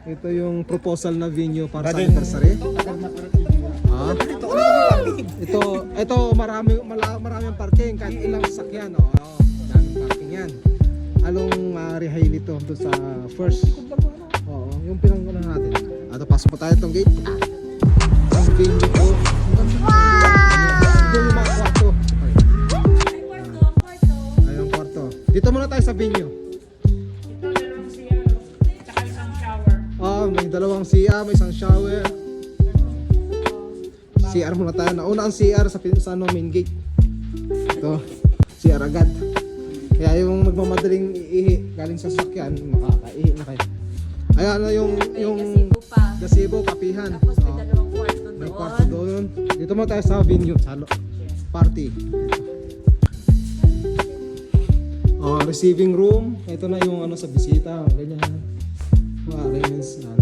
Ito yung proposal na venue para sa anniversary. Ah. Ito maraming parking kahit ilang sasakyan. Daming parking yan. Along Rihail ito doon sa first. Oo, yung pinangunan natin. Ato pasok po tayo itong gate. Ang venue po. Ito yung mga kwarto. Ayun kwarto. Dito muna tayo sa venue. May dalawang CR, may isang shower. CR muna tayo. Nauna ang CR sa main gate. Ito, CR agad. Kaya yung magmamadaling iihi galing sa sakyan, makakaihi na kayo. Ayan na yung gazebo, kapihan. Tapos may dalawang kwarto doon. May kwarto doon. Dito muna tayo sa venue, sa party. Receiving room. Ito na yung sa bisita, ganyan. Arrangements na.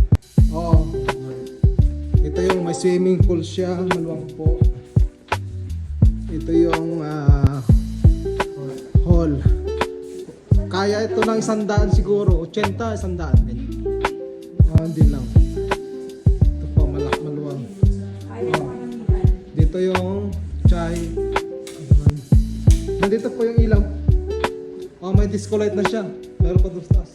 Ito yung may swimming pool siya, maluwang po. Ito yung hall. Kaya ito ng 100 siguro, 80, 100 din. Hindi lang. Ito po, maluwang. Dito yung chai. Nandito po yung ilaw. May disco light na siya. Meron pa doon sa taas.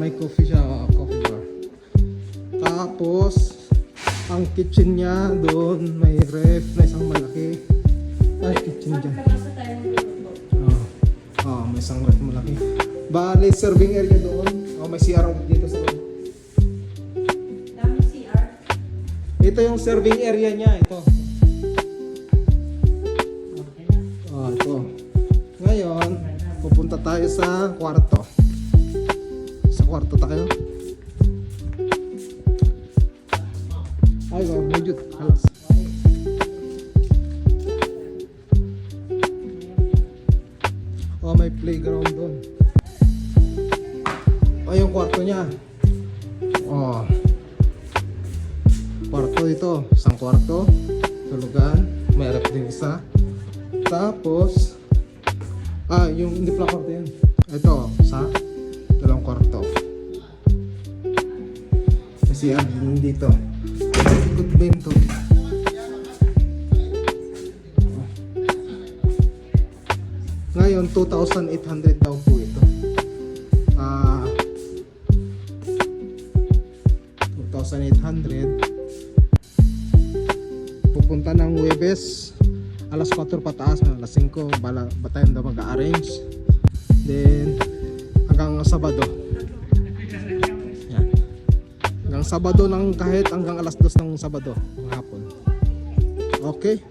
May coffee siya, coffee bar. Tapos ang kitchen niya doon, may ref na isang malaki. Ay, kitchen dyan. May isang ref malaki. Bali, serving area doon. May CR dito sa loob. Daming CR. Ito yung serving area niya, ito. Ito. Ngayon, pupunta tayo sa kwarto. Sa kwarto tayo. Ay, medyo halas. May playground doon. Yung kwarto niya. Kwarto ito, isang kwarto, tulugan, may ref din isa. Tapos yung hindi pala kwarto yan. Ito, sa dalawang kwarto. Kasi dito. Ikot bento. Ngayon 2,800 daw po ito. 2,800. Pupunta ng Huwebes alas 4 pataas, alas 5 ba tayo daw mag-arrange. Then hanggang Sabado. Yan. Hanggang Sabado ng kahit hanggang alas 2 ng Sabado ng hapon. Okay?